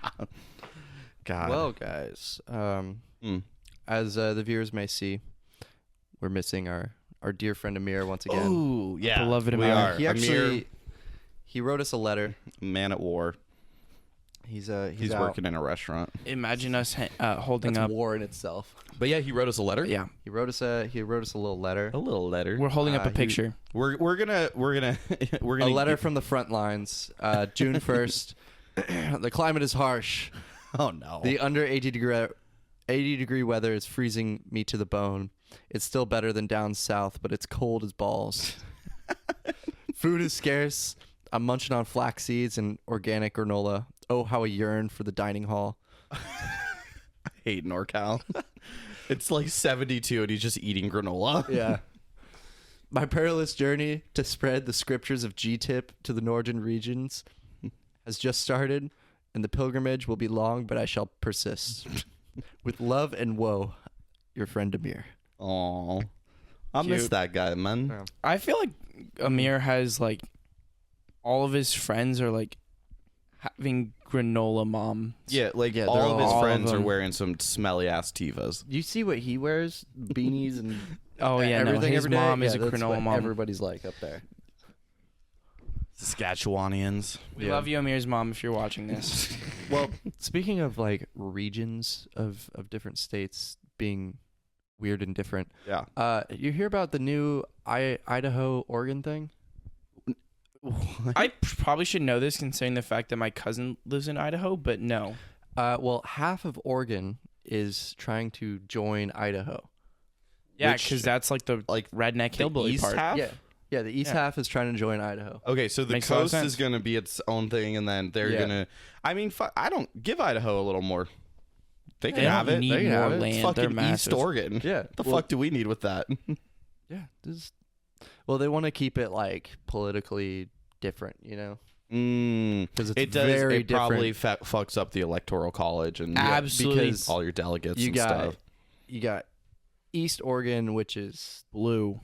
God. Well, guys, as the viewers may see, we're missing our dear friend Amir once again. Ooh, yeah. Beloved we Amir. are. He actually Amir, he wrote us a letter. man at war. He's He's out. working in a restaurant. Imagine us holding That's up. war in itself. But yeah, he wrote us a letter. Yeah, He wrote us a little letter. A little letter. we're holding up a He- picture. We're gonna A letter from the front lines. June 1st. The climate is harsh. Oh no. The under 80-degree weather is freezing me to the bone. It's still better than down south, but it's cold as balls. Food is scarce. I'm munching on flax seeds and organic granola. Oh, how I yearn for the dining hall. I hate NorCal. It's like 72 and he's just eating granola. Yeah. My perilous journey to spread the scriptures of GTIP to the northern regions has just started, and the pilgrimage will be long, but I shall persist. With love and woe, your friend Amir. Aw. I miss Cute. that guy, man. Yeah. I feel like Amir has like all of his friends are like having granola mom. Yeah, like Yeah, all they're of his all of friends are them. wearing some smelly ass Tivas. You see what he wears? Beanies and Oh yeah, no, everything his every day? mom is Yeah, a that's granola what mom. everybody's like up there. Saskatchewanians. We love you, Amir's mom, if you're watching this. Well, speaking of like regions of different states being weird and different, Yeah. you hear about the new Idaho Oregon thing? I probably should know this considering the fact that my cousin lives in Idaho, but no. Well, half of Oregon is trying to join Idaho. Yeah, Which- because that's like the like redneck the hillbilly east part. half? Yeah, the east Yeah. half is trying to join Idaho. Okay, so the Makes a lot of coast is sense. going to be its own thing, and then they're Yeah. going to... I mean, I don't... Give Idaho a little more. They can They have don't it. need They can more have it. land. It's They're fucking massive. East Oregon. Yeah. The well, fuck do we need with that? Yeah. Well, they want to keep it like politically different, you know? Because it's It does. very It probably different. fucks up the electoral college and Absolutely. because all your delegates you and got stuff. you got East Oregon, which is Blue.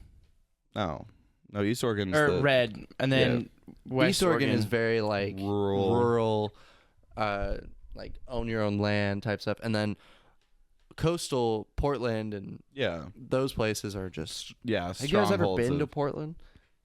Oh. No, East Oregon's Or the red. And then West East Oregon is very like rural. like own your own land type stuff, and then coastal Portland and Yeah. those places are just. Yeah. Have you guys ever strongholds been to of- Portland?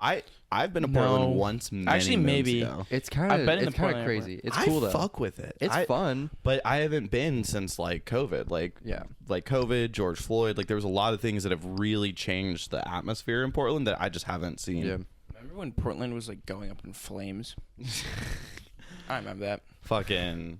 I've been to No. Portland once. Actually, moons maybe. ago. It's kind I've of been in it's the kind of Portland crazy. airport. It's I cool though. fuck with it. It's fun. But I haven't been since like COVID. Yeah. Like COVID, George Floyd. Like there was a lot of things that have really changed the atmosphere in Portland that I just haven't seen. Yeah. Remember when Portland was like going up in flames? I remember that. Fucking.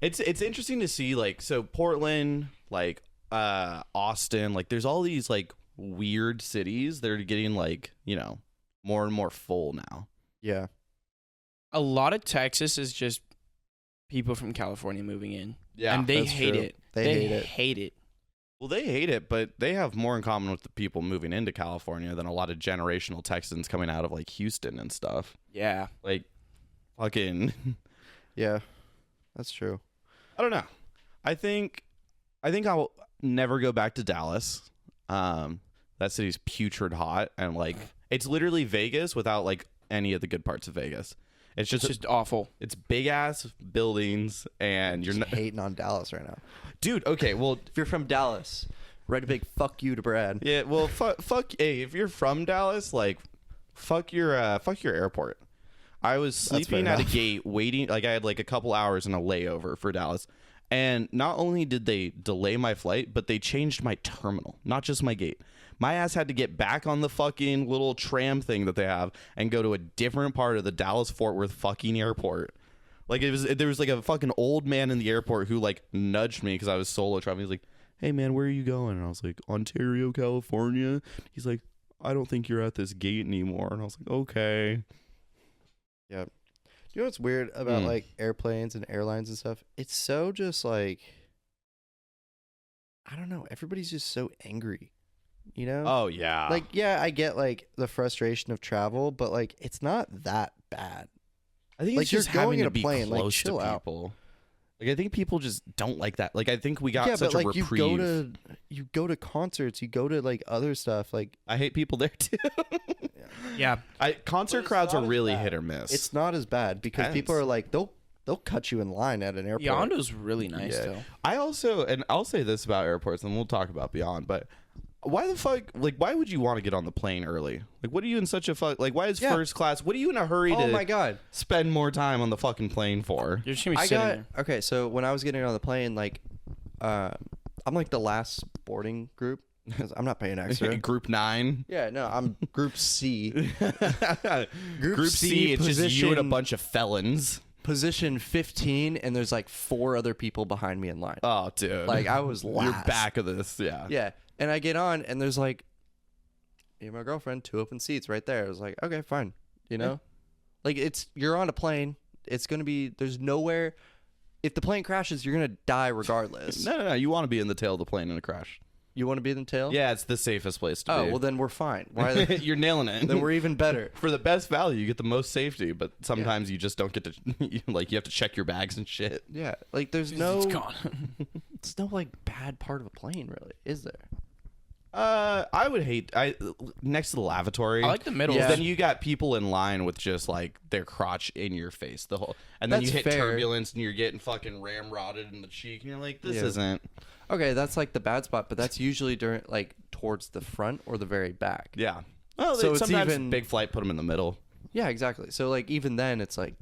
It's interesting to see like so Portland, like Austin, like there's all these like weird cities that are getting like, you know, more and more full now. Yeah. A lot of Texas is just people from California moving in. Yeah. And they that's hate true. it. They hate it. hate it. Well, they hate it, but they have more in common with the people moving into California than a lot of generational Texans coming out of like Houston and stuff. Yeah. Like fucking Yeah. That's true. I don't know. I think I'll never go back to Dallas. That city's putrid hot and like it's literally Vegas without like any of the good parts of Vegas. It's just awful. it's big ass buildings and you're Just not hating on Dallas right now. dude. Okay, well, If you're from Dallas, write a big fuck you to Brad. yeah, well, fuck. Hey, if you're from Dallas, like, fuck your airport. I was sleeping fair at a enough. gate, waiting. Like, I had like a couple hours in a layover for Dallas, and not only did they delay my flight, but they changed my terminal, not just my gate. My ass had to get back on the fucking little tram thing that they have and go to a different part of the Dallas-Fort Worth fucking airport. Like there was like a fucking old man in the airport who like nudged me because I was solo traveling. He's like, "Hey man, where are you going?" And I was like, "Ontario, California." He's like, "I don't think you're at this gate anymore." And I was like, "Okay." Yeah. You know what's weird about Mm. like airplanes and airlines and stuff? It's so just like I don't know. Everybody's just so angry. You know? Oh yeah. Like, yeah, I get like the frustration of travel, but like it's not that bad. I think like, it's just you're going having in to a be plane, like, close chill to out. people. Like I think people just don't like that. Like I think we got Yeah, such but a like reprieve. you go to concerts, you go to like other stuff. Like I hate people there too. Yeah. Concert it's crowds not are as really bad. hit or miss. it's not as bad because people Depends. are like they'll cut you in line at an airport. Beyond was really nice Yeah. though. I also, and I'll say this about airports, and we'll talk about Beyond, but Why the fuck? Like, why would you want to get on the plane early? Like, what are you in such a fuck? Like, why is first class? What are you in a hurry to? Oh my god! Spend more time on the fucking plane for? You're just gonna be sitting there. Okay, so when I was getting on the plane, like, I'm like the last boarding group because I'm not paying extra. Group 9. Yeah, no, I'm Group C. Group C. It's just you and a bunch of felons. Position 15, and there's like 4 other people behind me in line. Oh, dude! Like I was last. You're back of this, yeah. Yeah, and I get on, and there's like, me and my girlfriend, 2 open seats right there. I was like, okay, fine. You know, like you're on a plane. It's gonna be. There's nowhere. If the plane crashes, you're gonna die regardless. No. You want to be in the tail of the plane in a crash. You want to be in the tail? Yeah, it's the safest place to be. Oh, well, then we're fine. Why? You're nailing it. Then we're even better. For the best value, you get the most safety, but sometimes you just don't get to, like, you have to check your bags and shit. Yeah, like there's no. It's gone. It's no like bad part of a plane, really, is there? I would hate next to the lavatory. I like the middle. Yeah. Then you got people in line with just like their crotch in your face the whole, and then That's you hit fair. turbulence and you're getting fucking ramrodded in the cheek, and you're like, this Yeah. isn't. Okay, that's like the bad spot, but that's usually during like towards the front or the very back. Yeah. Well, So it's sometimes even- big flight put them in the middle. Yeah, exactly. So like even then, it's like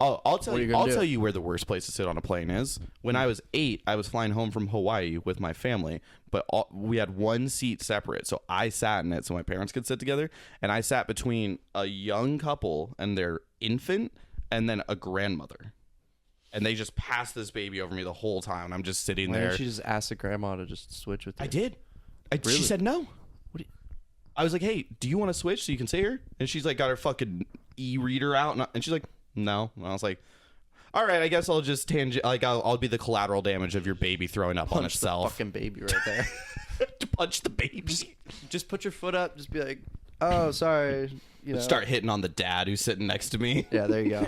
Oh, I'll What are you gonna I'll do? tell you where the worst place to sit on a plane is. When I was 8, I was flying home from Hawaii with my family, but we had one seat separate, so I sat in it so my parents could sit together, and I sat between a young couple and their infant, and then a grandmother, and they just passed this baby over me the whole time, and I'm just sitting why there. didn't you just ask the grandma to just switch with you? I did. Really? She said no. What do you- I was like, hey, do you want to switch so you can sit here? And she's like, got her fucking e-reader out, and she's like, no. And I was like, all right, I guess I'll just I'll be the collateral damage of your baby throwing up on Punch the itself. fucking baby right there. To punch the baby. Just put your foot up. Just be like, oh, sorry. You know. Start hitting on the dad who's sitting next to me. Yeah, there you go.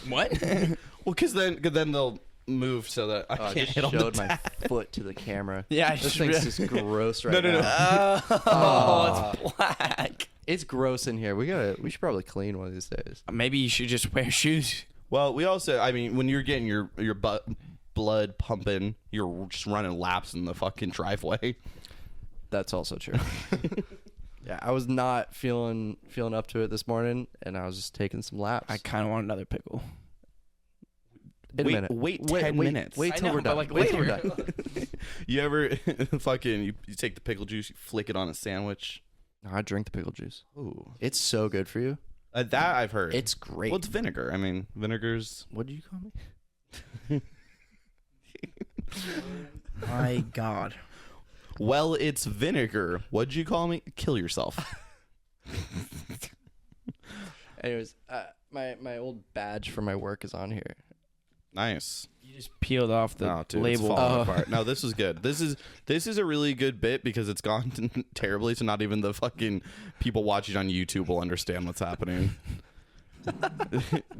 What? Well, because then they'll move so that I Oh, I can't just hit on the showed my dad. foot to the camera. Yeah, I This just thing's just gross right No. now. Oh, it's black. It's gross in here. We should probably clean one of these days. Maybe you should just wear shoes. Well, we also, I mean, when you're getting your blood pumping, you're just running laps in the fucking driveway. That's also true. Yeah, I was not feeling up to it this morning, and I was just taking some laps. I kind of want another pickle. In a minute. Wait 10 minutes. Wait I till know, we're but, done. like, Wait till we're later. done. You ever fucking, you take the pickle juice, you flick it on a sandwich? No, I drink the pickle juice. Ooh. It's so good for you. That I've heard. It's great. Well, it's vinegar. I mean, vinegar's... What did you call me? My God. Well, it's vinegar. What'd you call me? Kill yourself. Anyways, my old badge for my work is on here. Nice. You just peeled off the No, dude, label. it's falling apart. No, this was good. This is a really good bit because it's gone terribly, so not even the fucking people watching on YouTube will understand what's happening.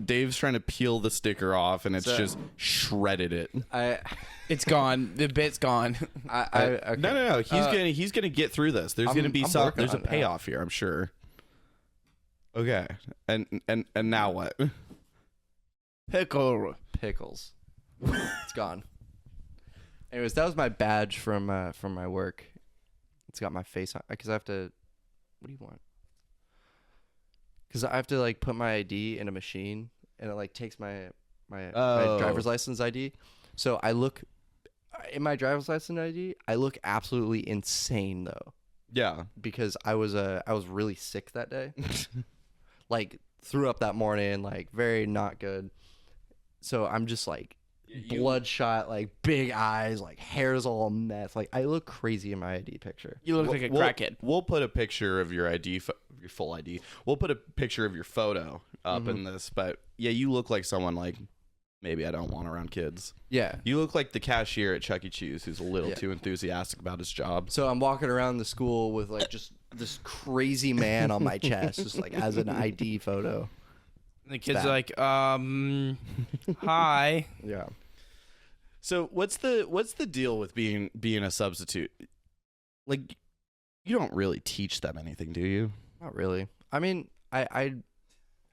Dave's trying to peel the sticker off, and it's So- just shredded it. It's gone. The bit's gone. Okay. No. He's gonna get through this. There's gonna be I'm some. working There's a on it now. payoff here, I'm sure. Okay, and now what? Pickle. Pickles. It's gone. Anyways, that was my badge from my work. It's got my face on because I have to. What do you want? Because I have to like put my ID in a machine, and it like takes my Oh. driver's license ID. So I look in my driver's license ID. I look absolutely insane though, Yeah. because I was really sick that day. Like threw up that morning, like very not good. So I'm just like bloodshot, like big eyes, like hair's all a mess. Like I look crazy in my ID picture. You look like a crackhead. We'll put a picture of your ID, your full ID. We'll put a picture of your photo up in this. But yeah, you look like someone like maybe I don't want around kids. Yeah. You look like the cashier at Chuck E. Cheese who's a little Yeah. too enthusiastic about his job. So I'm walking around the school with like just this crazy man on my chest, just like as an ID photo. The kids That. are like, hi. Yeah. So what's the deal with being a substitute? Like, you don't really teach them anything, do you? Not really. I mean, I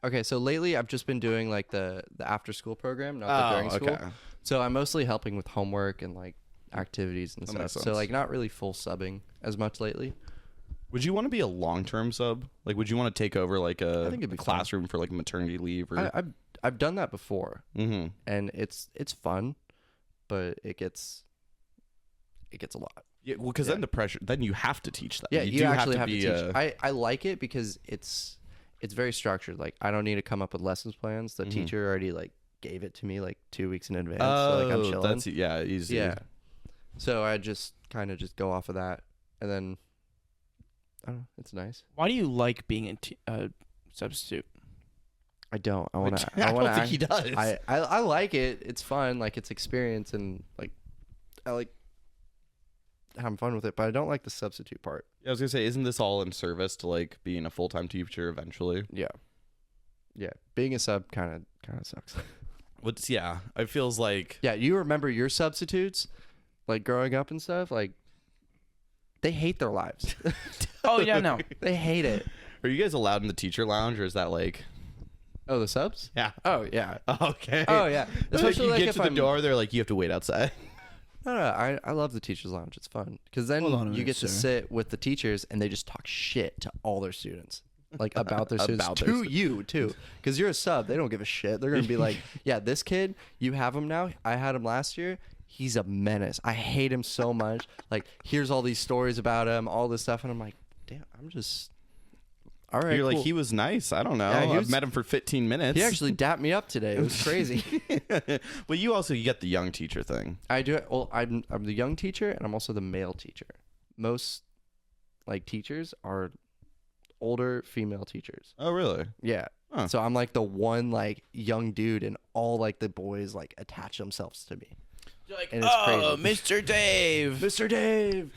okay, so lately I've just been doing like the after school program, not the during school. Okay. So I'm mostly helping with homework and like activities and That makes stuff. So sense. like not really full subbing as much lately. Would you want to be a long-term sub? Like, would you want to take over like I think it'd be classroom for like maternity leave? Or I've done that before, mm-hmm. and it's fun, but it gets a lot. Yeah, well, because then the pressure, then you have to teach that. Yeah, you actually have to be, teach. I like it because it's very structured. Like I don't need to come up with lessons plans. The teacher already like gave it to me like 2 weeks in advance. So like I'm chilling. That's easy. Yeah. So I just kind of just go off of that, and then I don't know. It's nice. Why do you like being a substitute? I don't. I want to. I don't think he does. I like it. It's fun. Like it's experience, and like I like having fun with it. But I don't like the substitute part. Yeah, I was gonna say, isn't this all in service to like being a full-time teacher eventually? Yeah. Being a sub kind of sucks. It feels like. Yeah, you remember your substitutes, like growing up and stuff. Like they hate their lives. Oh yeah, no. They hate it. Are you guys allowed in the teacher lounge, or is that like? Oh, the subs? Yeah. Oh yeah. Okay. Oh yeah. Especially like you get to the door, they're like, you have to wait outside. No, I love the teachers lounge. It's fun because then you get to sit with the teachers and they just talk shit to all their students, like about their students, you too, because you're a sub. They don't give a shit. They're gonna be like, yeah, this kid, you have him now. I had him last year. He's a menace. I hate him so much. Like, here's all these stories about him, all this stuff, and I'm like, damn, I'm just. All right, You're cool. like, he was nice. I don't know. Yeah, I've met him for 15 minutes. He actually dapped me up today. It was crazy. Well, you get the young teacher thing. I do it. Well, I'm the young teacher, and I'm also the male teacher. Most like teachers are older female teachers. Oh, really? Yeah. Huh. So I'm like the one like young dude, and all like the boys like attach themselves to me. You're like, and it's oh, crazy. Mr. Dave. Mr. Dave.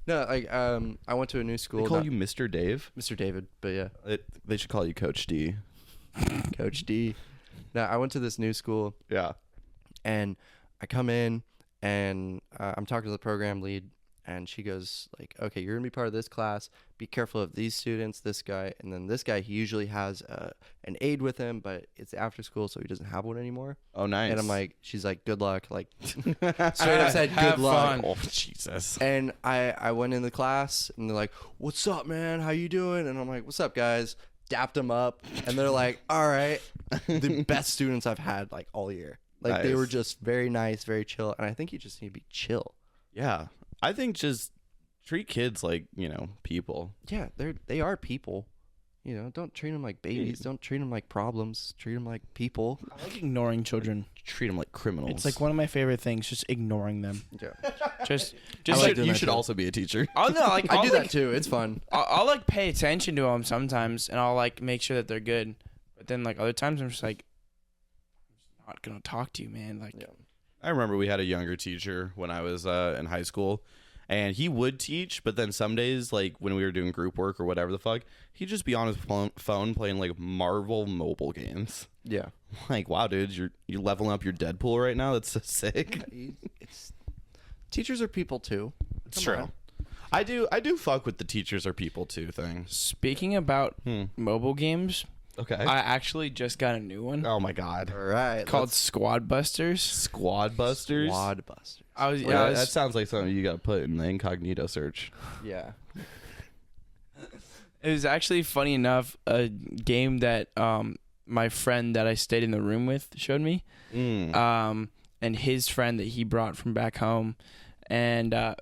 No, like I went to a new school. They call you Mr. Dave? Mr. David, but yeah. They should call you Coach D. Coach D. No, I went to this new school. Yeah. And I come in and I'm talking to the program lead, and she goes like, okay, you're gonna be part of this class. Be careful of these students, this guy, and then this guy. He usually has an aide with him, but it's after school, so he doesn't have one anymore. Oh, nice. And I'm like, she's like, good luck. Like, straight up said, good luck. Oh, Jesus. And I went in the class, and they're like, what's up, man? How you doing? And I'm like, what's up, guys? Dapped them up, and they're like, all right. The best students I've had like all year. Like they were just very nice, very chill, and I think you just need to be chill. Yeah. I think just treat kids like, people. Yeah, they are people. Don't treat them like babies. Don't treat them like problems. Treat them like people. I like ignoring children. Treat them like criminals. It's like one of my favorite things, just ignoring them. Yeah. Just you should also be a teacher. Oh no, like I do that too. It's fun. I'll like pay attention to them sometimes, and I'll like make sure that they're good. But then like other times, I'm just like, I'm not gonna talk to you, man. Like, Yeah. I remember we had a younger teacher when I was in high school, and he would teach, but then some days, like when we were doing group work or whatever the fuck, he'd just be on his phone playing like Marvel mobile games. Yeah. Like, wow, dude, you're leveling up your Deadpool right now. That's so sick. Teachers are people too. It's true. I do fuck with the teachers are people too thing. speaking about mobile games, Okay. I actually just got a new one Oh my god. All right. called Squad Busters. Squad Busters. Squad Busters. That sounds like something you got to put in the incognito search. Yeah. It was actually funny enough a game that my friend that I stayed in the room with showed me, and his friend that he brought from back home, and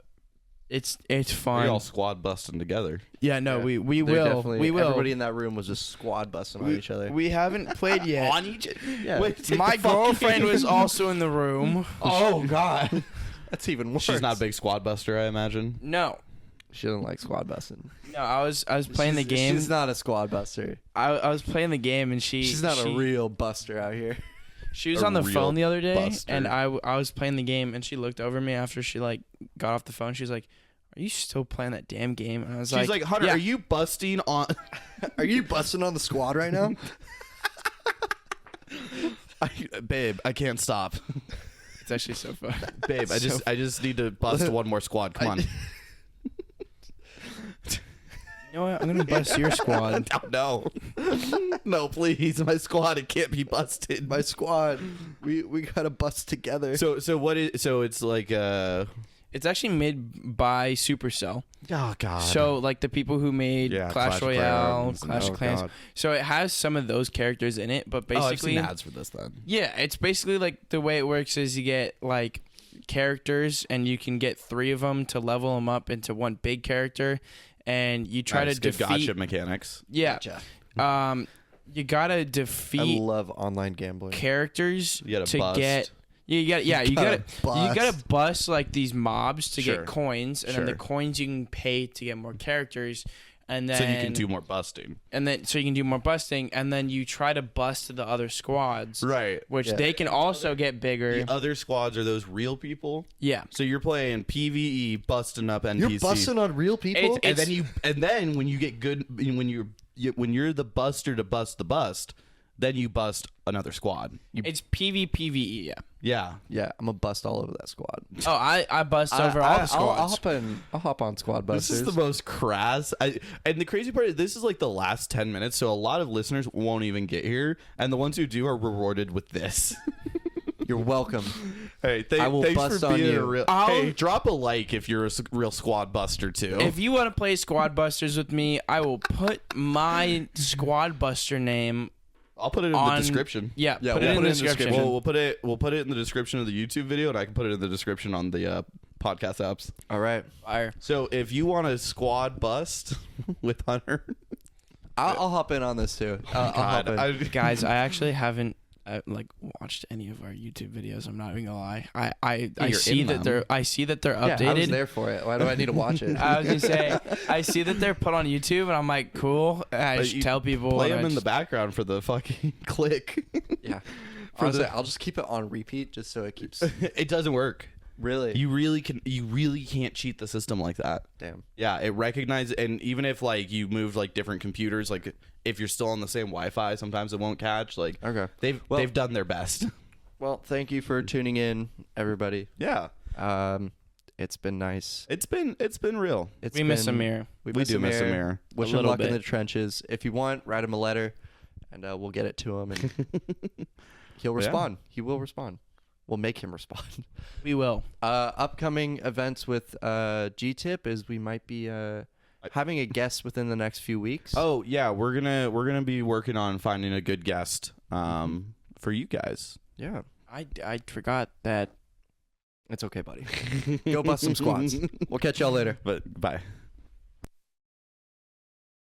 it's fun. We all squad busting together. Yeah, no, Yeah. we will. We will. Everybody in that room was just squad busting on each other. We haven't played yet. On each. Yeah. Wait, My girlfriend was also in the room. Oh God. That's even worse. She's not a big squad buster, I imagine. No, She doesn't like squad busting. no, I was playing the game. She's not a squad buster. I was playing the game, and She's not a real buster out here. She was A on the real phone the other day, buster. and I was playing the game, and she looked over me after she like got off the phone. She's like, "Are you still playing that damn game?" And I was She's like, Hunter, yeah. are you busting on? Are you busting on the squad right now? Babe, I can't stop. It's actually so fun. Babe, I just need to bust one more squad. Come on. You know what? I'm gonna bust your squad. No. No, please, my squad, it can't be busted. My squad, we gotta bust together. So what is? So it's like It's actually made by Supercell. Oh God. So like the people who made Clash Royale, Clash of Clans. God. So it has some of those characters in it, but basically, I've seen ads for this then. yeah, it's basically like the way it works is you get like characters and you can get 3 of them to level them up into one big character, and you try to defeat. Gotcha mechanics. Yeah. Gotcha. You gotta I defeat love online gambling. characters You gotta to bust. get. You gotta bust like these mobs to Sure. get coins, and then the coins you can pay to get more characters, and then So you can do more busting. so you can do more busting, and then you try to bust the other squads, Right. which they can also get bigger. The other squads are those real people. Yeah. So you're playing PvE, busting up NPCs. You're busting on real people. and then when you get good, when you're the buster to bust the bust, then you bust another squad. It's PvPvE, yeah. Yeah. Yeah, I'm gonna bust all over that squad. Oh, I bust over all the squads. I'll hop on squad busters. This is the most crass. And the crazy part is this is like the last 10 minutes, so a lot of listeners won't even get here, and the ones who do are rewarded with this. You're welcome. Hey, I will thanks bust for on being you. a real. Hey, drop a like if you're a real squad buster too. If you want to play Squad Busters with me, I will put my Squad Buster name. I'll put it in the description. Yeah, Yeah, put it in the description. We'll put it in the description of the YouTube video, and I can put it in the description on the podcast apps. All right. Fire. So if you want a squad bust with Hunter, I'll hop in on this too. I'll hop in. Guys, I actually haven't watched any of our YouTube videos. I'm not even gonna lie. I see that they're updated. Yeah, I was there for it. Why do I need to watch it? I was gonna say I see that they're put on YouTube, and I'm like, cool. I just tell people. play them in the background for the fucking click. Yeah. Honestly, I'll just keep it on repeat just so it keeps. It doesn't work. Really? You really can't cheat the system like that. Damn. Yeah, it recognizes, and even if like you move like different computers, like if you're still on the same Wi-Fi, sometimes it won't catch. Like, Okay. They've done their best. Well, thank you for tuning in, everybody. Yeah, It's been nice. it's been real. We miss Amir. We do miss Amir. Wish A him little luck in bit. the trenches. If you want, write him a letter, and we'll get it to him, and he'll respond. He will respond. We'll make him respond. We will. Upcoming events with GTIP is we might be having a guest within the next few weeks. Oh yeah, we're gonna be working on finding a good guest for you guys. Yeah. I forgot that. It's okay, buddy. Go bust some squats. We'll catch y'all later. But bye.